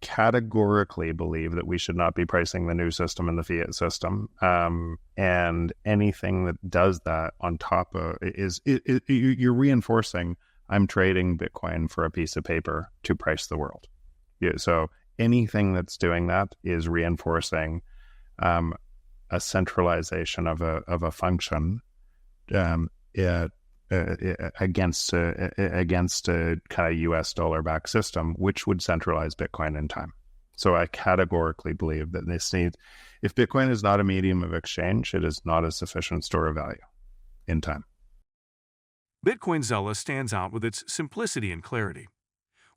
categorically believe that we should not be pricing the new system in the fiat system. And anything that does that on top of you're reinforcing I'm trading Bitcoin for a piece of paper to price the world. Yeah, so anything that's doing that is reinforcing a centralization of a function against a kind of US dollar-backed system, which would centralize Bitcoin in time. So I categorically believe that if Bitcoin is not a medium of exchange, it is not a sufficient store of value in time. Bitcoin Zella stands out with its simplicity and clarity.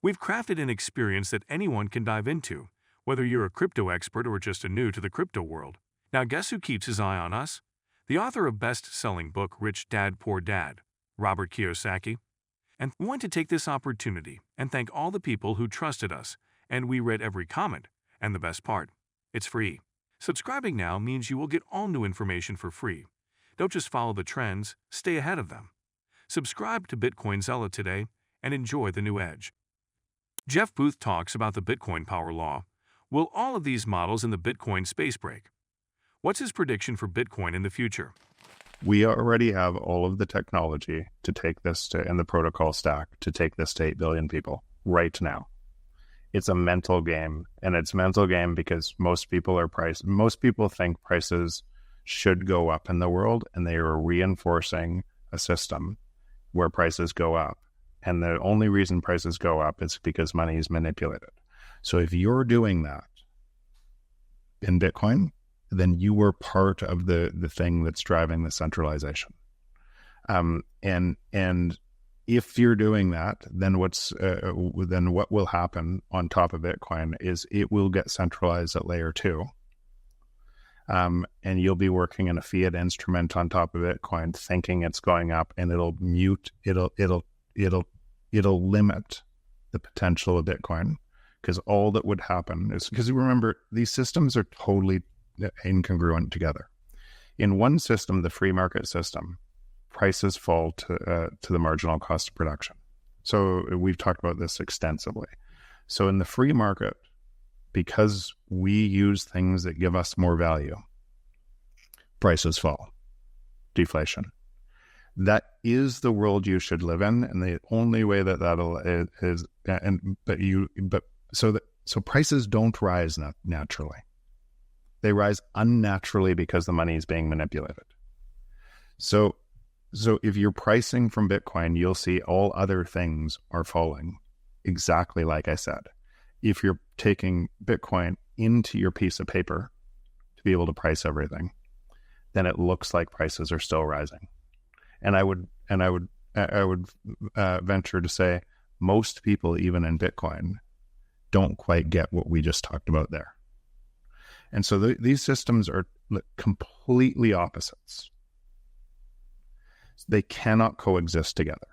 We've crafted an experience that anyone can dive into, whether you're a crypto expert or just a new to the crypto world. Now guess who keeps his eye on us? The author of best-selling book Rich Dad Poor Dad, Robert Kiyosaki. And we want to take this opportunity and thank all the people who trusted us, and we read every comment. And the best part, it's free. Subscribing now means you will get all new information for free. Don't just follow the trends, stay ahead of them. Subscribe to Bitcoin Zella today and enjoy the new edge. Jeff Booth talks about the Bitcoin power law. Will all of these models in the Bitcoin space break? What's his prediction for Bitcoin in the future? We already have all of the technology to take this to, and the protocol stack to take this to 8 billion people right now. It's a mental game, and it's a mental game because most people think prices should go up in the world, and they are reinforcing a system where prices go up. And the only reason prices go up is because money is manipulated. So if you're doing that in Bitcoin, then you were part of the thing that's driving the centralization. And if you're doing that, then what will happen on top of Bitcoin is it will get centralized at layer 2. And you'll be working in a fiat instrument on top of Bitcoin, thinking it's going up, and it'll limit the potential of Bitcoin, because all that would happen is, because remember, these systems are totally incongruent together. In one system, the free market system, prices fall to the marginal cost of production. So we've talked about this extensively. So in the free market, because we use things that give us more value, prices fall, deflation. That is the world you should live in, and the only way so prices don't rise naturally. They rise unnaturally because the money is being manipulated. So if you're pricing from Bitcoin, you'll see all other things are falling, exactly like I said. If you're taking Bitcoin into your piece of paper to be able to price everything, then it looks like prices are still rising. And I would venture to say most people, even in Bitcoin, don't quite get what we just talked about there. And so these systems are completely opposites. They cannot coexist together.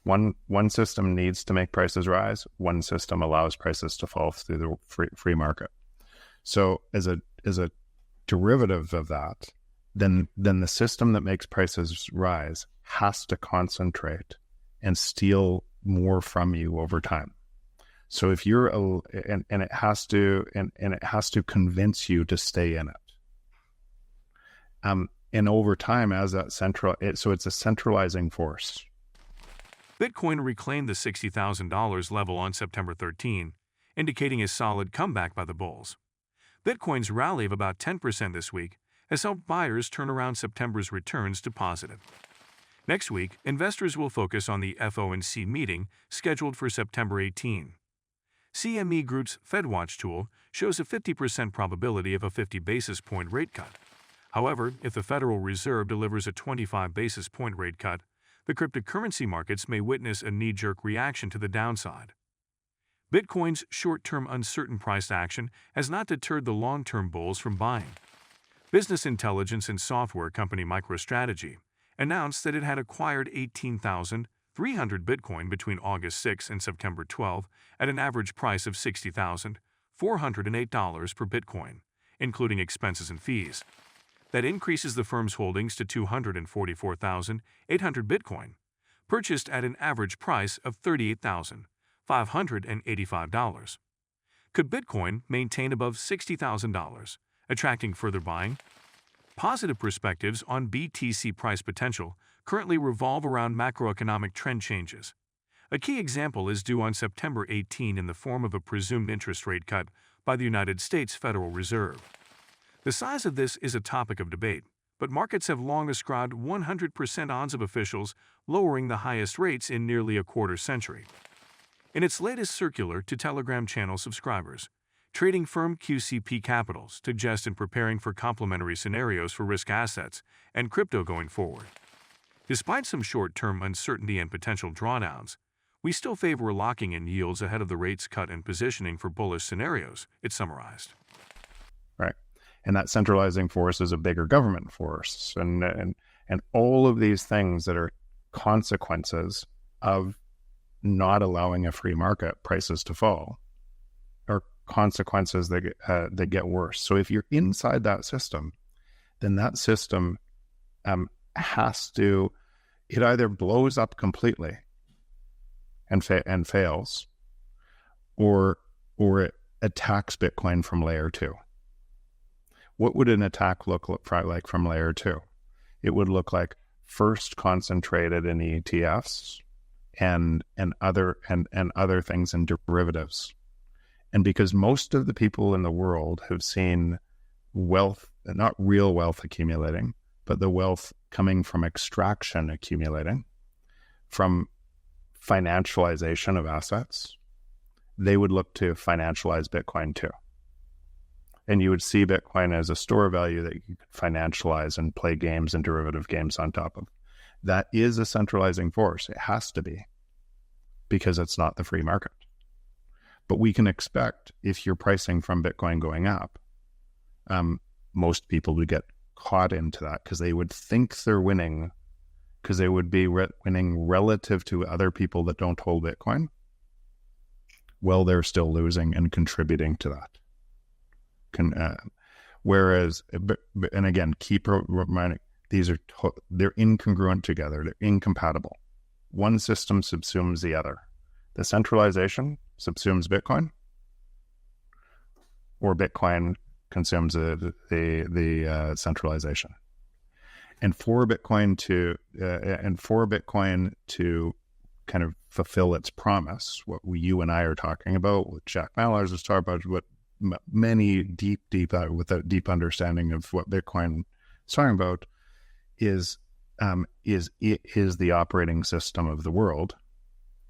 One system needs to make prices rise. One system allows prices to fall through the free market. So as a derivative of that, then the system that makes prices rise has to concentrate and steal more from you over time. So if you're and it has to convince you to stay in it. And over time, as that so it's a centralizing force. Bitcoin reclaimed the $60,000 level on September 13, indicating a solid comeback by the bulls. Bitcoin's rally of about 10% this week has helped buyers turn around September's returns to positive. Next week, investors will focus on the FOMC meeting scheduled for September 18. CME Group's FedWatch tool shows a 50% probability of a 50 basis point rate cut. However, if the Federal Reserve delivers a 25 basis point rate cut, the cryptocurrency markets may witness a knee-jerk reaction to the downside. Bitcoin's short-term uncertain price action has not deterred the long-term bulls from buying. Business intelligence and software company MicroStrategy announced that it had acquired 18,300 Bitcoin between August 6 and September 12 at an average price of $60,408 per Bitcoin, including expenses and fees. That increases the firm's holdings to 244,800 Bitcoin, purchased at an average price of $38,500 $585. Could Bitcoin maintain above $60,000, attracting further buying? Positive perspectives on BTC price potential currently revolve around macroeconomic trend changes. A key example is due on September 18 in the form of a presumed interest rate cut by the United States Federal Reserve. The size of this is a topic of debate, but markets have long ascribed 100% odds of officials lowering the highest rates in nearly a quarter century. In its latest circular to Telegram channel subscribers, trading firm QCP Capital suggests in preparing for complementary scenarios for risk assets and crypto going forward. Despite some short-term uncertainty and potential drawdowns, we still favor locking in yields ahead of the rates cut and positioning for bullish scenarios, it summarized. Right. And that centralizing force is a bigger government force. And all of these things that are consequences of not allowing a free market, prices to fall, are consequences that get worse. So if you're inside that system, then that system it either blows up completely and fails, or it attacks Bitcoin from layer 2. What would an attack look like from layer 2? It would look like first concentrated in ETFs and other things in derivatives. And because most of the people in the world have seen wealth, not real wealth accumulating, but the wealth coming from extraction accumulating, from financialization of assets, they would look to financialize Bitcoin too. And you would see Bitcoin as a store of value that you could financialize and play games and derivative games on top of. That is a centralizing force. It has to be, because it's not the free market. But we can expect, if you're pricing from Bitcoin going up, most people would get caught into that because they would think they're winning, because they would be winning relative to other people that don't hold Bitcoin. Well, they're still losing and contributing to that. Whereas, and again, keep reminding, they're incongruent together. They're incompatible. One system subsumes the other. The centralization subsumes Bitcoin, or Bitcoin consumes the centralization. And for Bitcoin to kind of fulfill its promise, what you and I are talking about, what Jack Mallers is talking about, what many deep with a deep understanding of what Bitcoin is talking about, is the operating system of the world,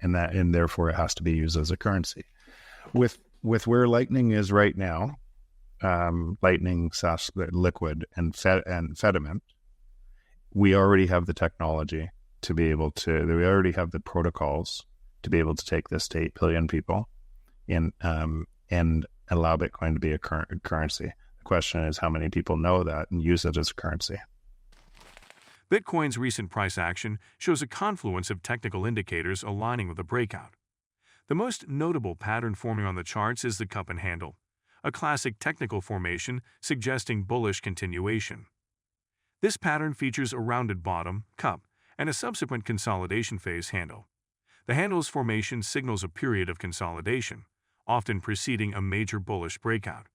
and therefore it has to be used as a currency. With where Lightning is right now, Lightning, SAS, Liquid, and Fediment, we already have the technology to be able to. We already have the protocols to be able to take this to 8 billion people, and allow Bitcoin to be a currency. The question is how many people know that and use it as a currency. Bitcoin's recent price action shows a confluence of technical indicators aligning with a breakout. The most notable pattern forming on the charts is the cup and handle, a classic technical formation suggesting bullish continuation. This pattern features a rounded bottom, cup, and a subsequent consolidation phase handle. The handle's formation signals a period of consolidation, often preceding a major bullish breakout.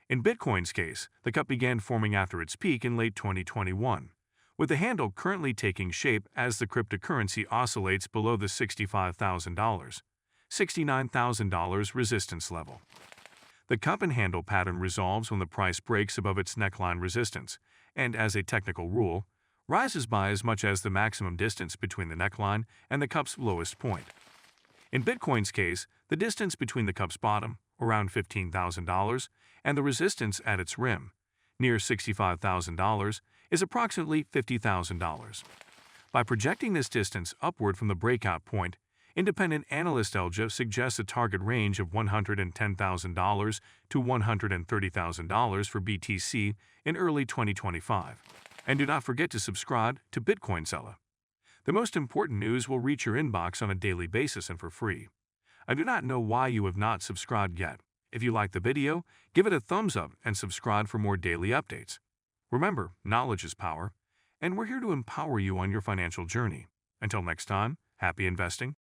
In Bitcoin's case, the cup began forming after its peak in late 2021, with the handle currently taking shape as the cryptocurrency oscillates below the $65,000, $69,000 resistance level. The cup and handle pattern resolves when the price breaks above its neckline resistance, and as a technical rule, rises by as much as the maximum distance between the neckline and the cup's lowest point. In Bitcoin's case, the distance between the cup's bottom, around $15,000, and the resistance at its rim, near $65,000, is approximately $50,000. By projecting this distance upward from the breakout point, independent analyst Elja suggests a target range of $110,000 to $130,000 for BTC in early 2025. And do not forget to subscribe to Bitcoin Seller. The most important news will reach your inbox on a daily basis and for free. I do not know why you have not subscribed yet. If you like the video, give it a thumbs up and subscribe for more daily updates. Remember, knowledge is power, and we're here to empower you on your financial journey. Until next time, happy investing.